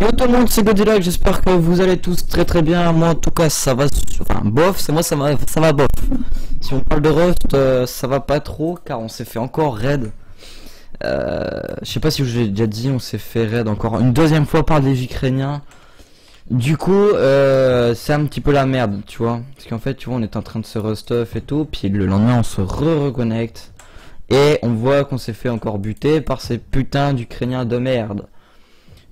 Yo tout le monde, c'est Godzilla, j'espère que vous allez tous très bien. Moi en tout cas ça va, enfin bof, c'est moi ça va bof. Si on parle de Rust, ça va pas trop car on s'est fait encore raid. Je sais pas si je l'ai déjà dit, on s'est fait raid encore une deuxième fois par des Ukrainiens. Du coup, c'est un petit peu la merde, tu vois. Parce qu'en fait, tu vois, on est en train de se restuff et tout, puis le lendemain on se reconnecte. Et on voit qu'on s'est fait encore buter par ces putains d'Ukrainiens de merde.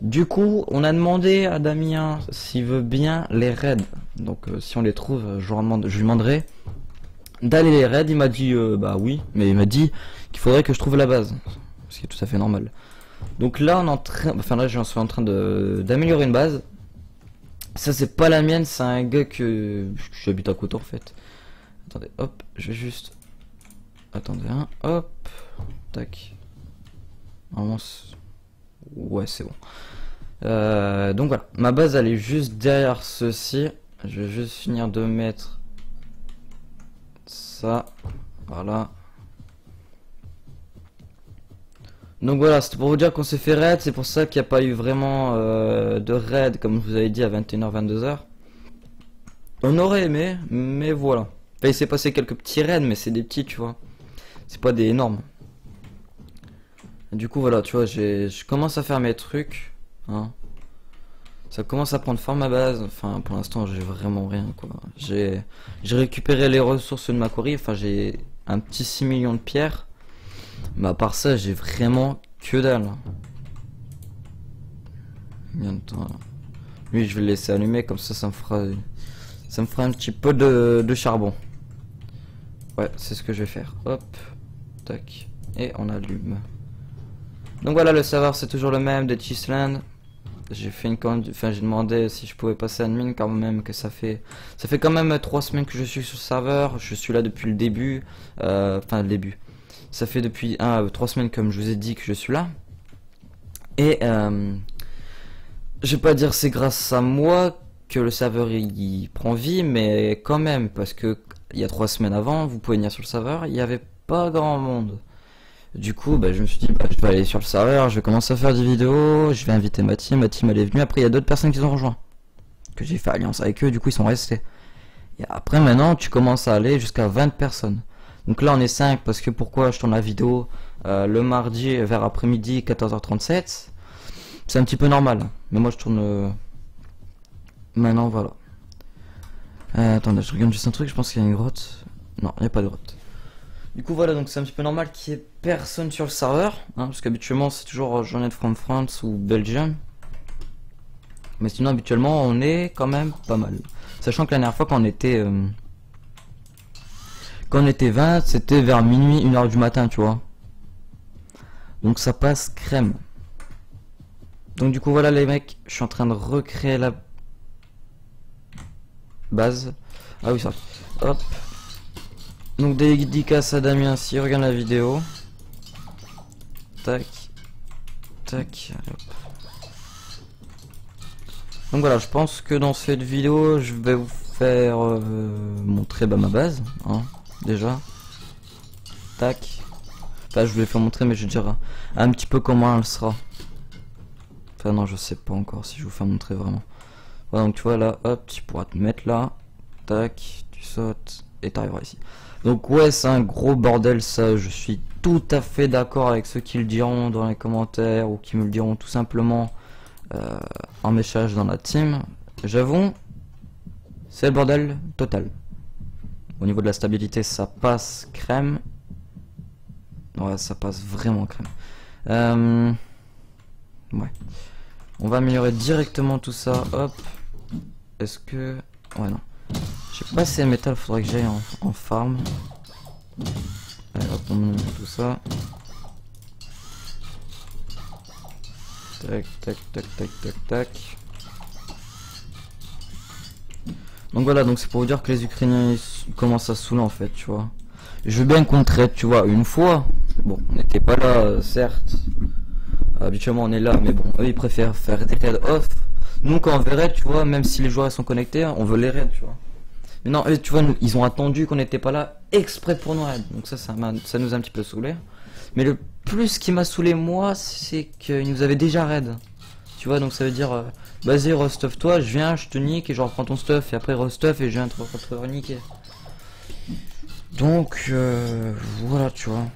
Du coup, on a demandé à Damien s'il veut bien les raids. Donc, si on les trouve, je lui demanderai d'aller les raids. Il m'a dit bah oui, mais il m'a dit qu'il faudrait que je trouve la base, ce qui est tout à fait normal. Donc là, on est en train, enfin là, je suis en train d'améliorer une base. Ça, c'est pas la mienne, c'est un gars que j'habite à côté en fait. Attendez, hop, je vais juste. Attendez, hein, hop, tac. Normalement, ouais, c'est bon. Donc voilà, ma base elle est juste derrière ceci. Je vais juste finir de mettre ça, voilà. Donc voilà, c'était pour vous dire qu'on s'est fait raid. C'est pour ça qu'il n'y a pas eu vraiment de raid comme je vous avais dit à 21h 22h. On aurait aimé, mais voilà. Enfin, il s'est passé quelques petits raids, mais c'est des petits, tu vois, c'est pas des énormes. Du coup voilà, tu vois, je commence à faire mes trucs, hein. Ça commence à prendre forme ma base. Enfin pour l'instant j'ai vraiment rien quoi. J'ai récupéré les ressources de ma quarry. Enfin j'ai un petit 6 millions de pierres. Mais à part ça j'ai vraiment que dalle. Combien de temps là? Lui je vais le laisser allumer comme ça me fera un petit peu de charbon. Ouais c'est ce que je vais faire. Hop, tac, et on allume. Donc voilà, le serveur c'est toujours le même de Chisland. J'ai fait une enfin j'ai demandé si je pouvais passer admin quand même, que ça fait quand même 3 semaines que je suis sur le serveur. Je suis là depuis le début, enfin le début. Ça fait depuis 3 semaines comme je vous ai dit que je suis là. Et je vais pas dire c'est grâce à moi que le serveur il prend vie, mais quand même parce que il y a 3 semaines avant, vous pouvez venir sur le serveur, il y avait pas grand monde. Du coup, bah, je me suis dit, bah, je vais aller sur le serveur, je vais commencer à faire des vidéos, je vais inviter ma team elle est venue, après il y a d'autres personnes qui ont rejoint, que j'ai fait alliance avec eux, du coup ils sont restés. Et après maintenant, tu commences à aller jusqu'à 20 personnes. Donc là on est 5, parce que pourquoi je tourne la vidéo le mardi vers après-midi 14h37, c'est un petit peu normal, mais moi je tourne maintenant, voilà. Attendez, je regarde juste un truc, je pense qu'il y a une grotte. Non, il n'y a pas de grotte. Du coup voilà, donc c'est un petit peu normal qu'il y ait personne sur le serveur, hein, parce qu'habituellement c'est toujours Journée from France ou Belgium. Mais sinon habituellement on est quand même pas mal. Sachant que la dernière fois quand on était 20, c'était vers minuit, 1h du matin, tu vois. Donc ça passe crème. Donc du coup voilà les mecs, je suis en train de recréer la base. Ah oui ça. Hop. Donc dédicace à Damien si regarde la vidéo. Tac. Tac. Allez, hop. Donc voilà, je pense que dans cette vidéo, je vais vous faire montrer ma base, hein, déjà. Tac. Enfin, je vais faire montrer, mais je vais dire un petit peu comment elle sera. Enfin non, je sais pas encore si je vous fais montrer vraiment. Voilà, donc tu vois là, hop, tu pourras te mettre là. Tac, tu sautes et t'arriveras ici. Donc ouais, c'est un gros bordel ça, je suis tout à fait d'accord avec ceux qui le diront dans les commentaires ou qui me le diront tout simplement en message dans la team. J'avoue, c'est le bordel total. Au niveau de la stabilité, ça passe crème. Ouais, ça passe vraiment crème. Ouais. On va améliorer directement tout ça, hop. Est-ce que... Ouais, non. Je sais pas si c'est métal, faudrait que j'aille en farm. Allez hop, on met tout ça. Tac, tac, tac, tac, tac, tac. Donc voilà, donc c'est pour vous dire que les Ukrainiens ils commencent à saouler en fait, tu vois. Je veux bien qu'on traite, tu vois, une fois. Bon, on n'était pas là, certes. Habituellement on est là, mais bon, eux ils préfèrent faire des raids off. Nous quand on verrait, tu vois, même si les joueurs sont connectés, on veut les raids, tu vois. Mais non, eux, tu vois, nous, ils ont attendu qu'on n'était pas là exprès pour nous raid. Donc ça nous a un petit peu saoulé. Mais le plus qui m'a saoulé moi, c'est qu'ils nous avaient déjà raid. Tu vois, donc ça veut dire, vas-y, restuff toi, je viens, je te nique et je reprends ton stuff. Et après, restuff et je viens te reniquer. Donc, voilà, tu vois.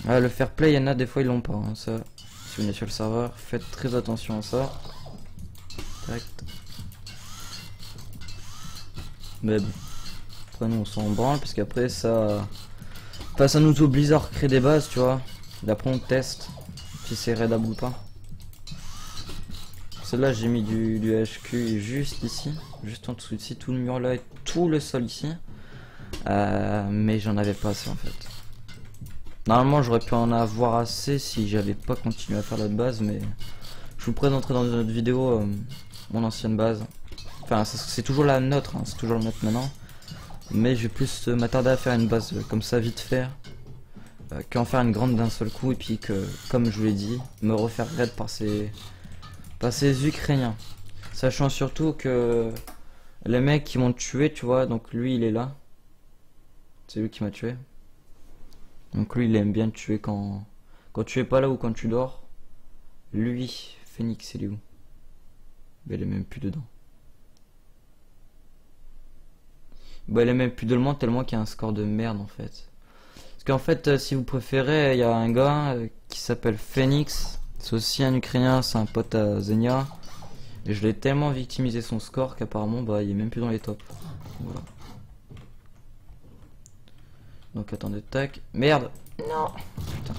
Ah, le fair play, il y en a des fois, ils l'ont pas. Hein, ça, si vous venez sur le serveur, faites très attention à ça. Tac. Mais bon. Après, nous, on s'en branle, parce qu'après, ça. Enfin, ça nous oblige à recréer des bases, tu vois. Et après, on teste si c'est raidable ou pas. Celle-là, j'ai mis du HQ juste ici, juste en dessous ici, tout le mur là et tout le sol ici. Mais j'en avais pas assez en fait. Normalement, j'aurais pu en avoir assez si j'avais pas continué à faire l'autre base, mais je vous présenterai dans une autre vidéo mon ancienne base. Enfin, c'est toujours la nôtre, hein, c'est toujours la nôtre maintenant. Mais je vais plus m'attarder à faire une base comme ça vite fait, qu'en faire une grande d'un seul coup et puis que, comme je vous l'ai dit, me refaire raid par ces Ukrainiens. Sachant surtout que les mecs qui m'ont tué, tu vois, donc lui il est là. C'est lui qui m'a tué. Donc lui il aime bien te tuer quand tu es pas là ou quand tu dors. Lui, Phoenix, il est où? Bah, il est même plus dedans. Bah il est même plus dedans tellement qu'il y a un score de merde en fait. Parce qu'en fait, si vous préférez, il y a un gars qui s'appelle Phoenix. C'est aussi un Ukrainien, c'est un pote à Zenia. Et je l'ai tellement victimisé son score qu'apparemment bah il est même plus dans les tops. Voilà. Donc attendez, tac. Merde. Non. Putain.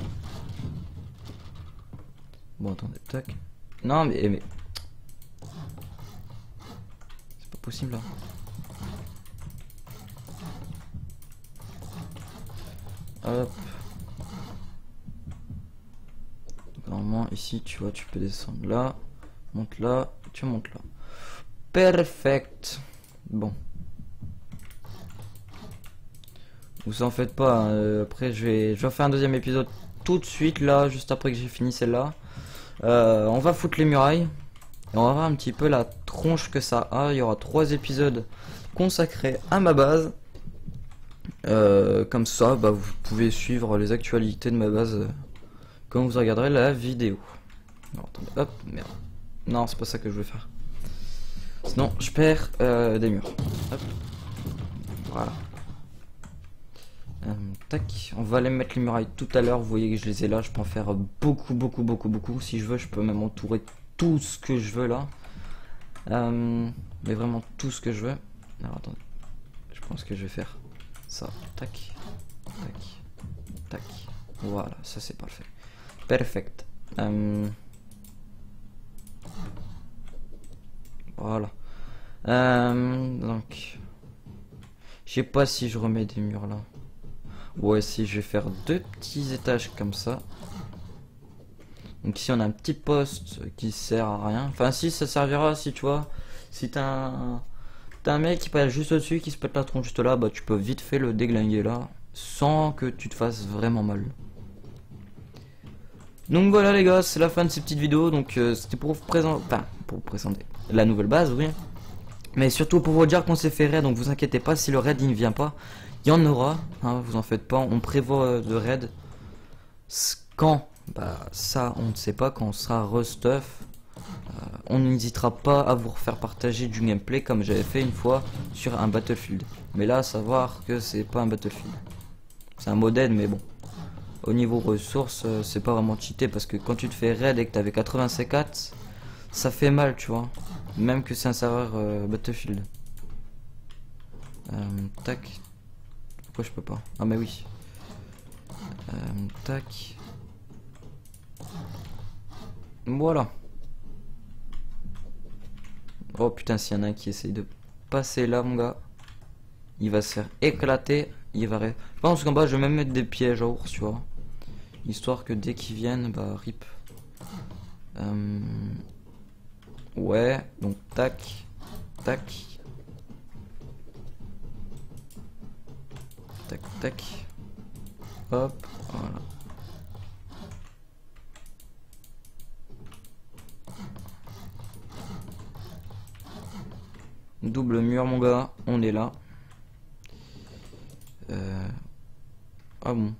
Bon attendez, tac. Non mais... C'est pas possible là. Hop. Donc, normalement ici tu vois tu peux descendre là. Monte là. Tu montes là. Perfect. Bon. Vous en faites pas, hein. Après je vais faire un deuxième épisode tout de suite là, juste après que j'ai fini celle-là. On va foutre les murailles. Et on va voir un petit peu la tronche que ça a. Il y aura 3 épisodes consacrés à ma base. Comme ça, bah, vous pouvez suivre les actualités de ma base quand vous regarderez la vidéo. Alors, attendez, hop, merde. Non, c'est pas ça que je veux faire. Sinon, je perds des murs. Hop. Voilà. Tac, on va aller mettre les murailles tout à l'heure. Vous voyez que je les ai là. Je peux en faire beaucoup. Si je veux, je peux même entourer tout ce que je veux là. Mais vraiment tout ce que je veux. Alors attendez, je pense que je vais faire ça. Tac, tac. Voilà, ça c'est parfait. Perfect. Voilà. Donc, je sais pas si je remets des murs là. Ouais, si je vais faire 2 petits étages comme ça. Donc ici on a un petit poste qui sert à rien. Enfin si, ça servira si tu vois. Si t'as un mec qui passe juste au-dessus, qui se pète la tronche juste là, bah tu peux vite fait le déglinguer là. Sans que tu te fasses vraiment mal. Donc voilà les gars, c'est la fin de cette petite vidéo. Donc c'était pour vous présenter, enfin pour vous présenter la nouvelle base, oui. Mais surtout pour vous dire qu'on s'est fait raid, donc vous inquiétez pas si le raid il ne vient pas. Il y en aura, hein, vous en faites pas, on prévoit de raid. Quand? Bah ça on ne sait pas, quand on sera restuff. On n'hésitera pas à vous refaire partager du gameplay comme j'avais fait une fois sur un Battlefield. Mais là, à savoir que c'est pas un Battlefield. C'est un modèle, mais bon. Au niveau ressources, c'est pas vraiment cheaté parce que quand tu te fais raid et que t'avais 80 C4, ça fait mal, tu vois. Même que c'est un serveur Battlefield. Tac. Pourquoi je peux pas? Ah, mais oui. Tac. Voilà. Oh putain, s'il y en a un qui essaye de passer là, mon gars, il va se faire éclater. Je pense qu'en bas, je vais même mettre des pièges à ours, tu vois. Histoire que dès qu'ils viennent, bah, rip. Ouais, donc tac, tac. Tac, tac. Hop, voilà. Double mur mon gars, on est là. Ah bon.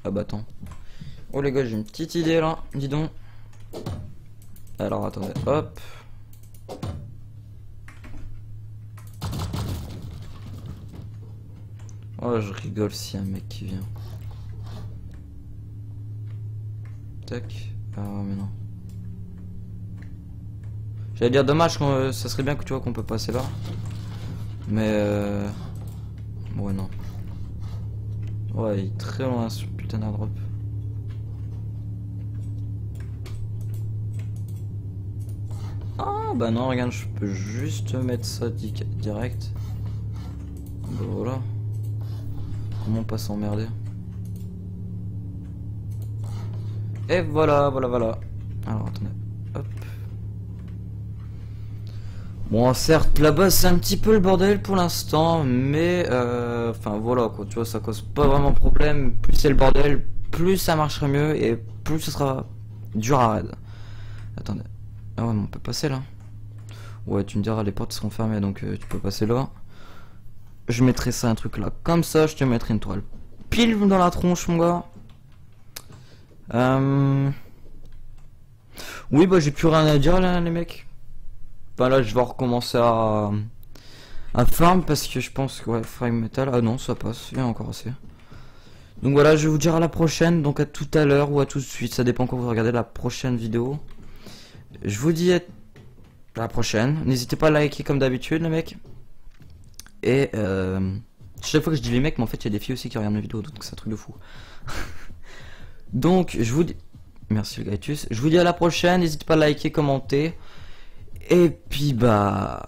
Ah bah attends. Oh les gars, j'ai une petite idée là, dis donc. Alors attendez, hop. Oh, je rigole si y a un mec qui vient. Tac. Ah mais non. J'allais dire dommage, ça serait bien que tu vois qu'on peut passer là. Mais ouais non. Ouais, il est très loin ce putain d'airdrop. Ah bah non, regarde, je peux juste mettre ça direct. Bah voilà. Comment pas s'emmerder. Et voilà, voilà. Alors attendez. Hop. Bon, certes, là-bas c'est un petit peu le bordel pour l'instant, mais enfin voilà quoi, tu vois, ça cause pas vraiment de problème. Plus c'est le bordel, plus ça marchera mieux et plus ce sera dur à raid. Attendez. Ah ouais, mais on peut passer là. Ouais, tu me diras, les portes seront fermées donc tu peux passer là. Je mettrai ça un truc là, comme ça, je te mettrai une toile pile dans la tronche, mon gars. Oui, bah j'ai plus rien à dire là, les mecs. Enfin là, je vais recommencer à farm parce que je pense que ouais, frame metal. Ah non, ça passe, il y a encore assez. Donc voilà, je vais vous dire à la prochaine, donc à tout à l'heure ou à tout de suite, ça dépend quand vous regardez la prochaine vidéo. Je vous dis à la prochaine. N'hésitez pas à liker comme d'habitude, les mecs. Et chaque fois que je dis les mecs, mais en fait, il y a des filles aussi qui regardent mes vidéos, donc c'est un truc de fou. Donc, je vous dis. Merci, le Gatus. Je vous dis à la prochaine. N'hésitez pas à liker, commenter. Et puis, bah.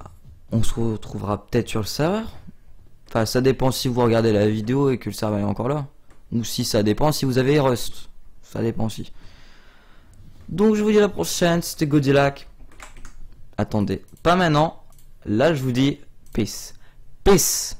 On se retrouvera peut-être sur le serveur. Enfin, ça dépend si vous regardez la vidéo et que le serveur est encore là. Ou si ça dépend si vous avez Rust. Ça dépend aussi. Donc, je vous dis à la prochaine. C'était Godilac. Attendez. Pas maintenant. Là, je vous dis peace. Peace.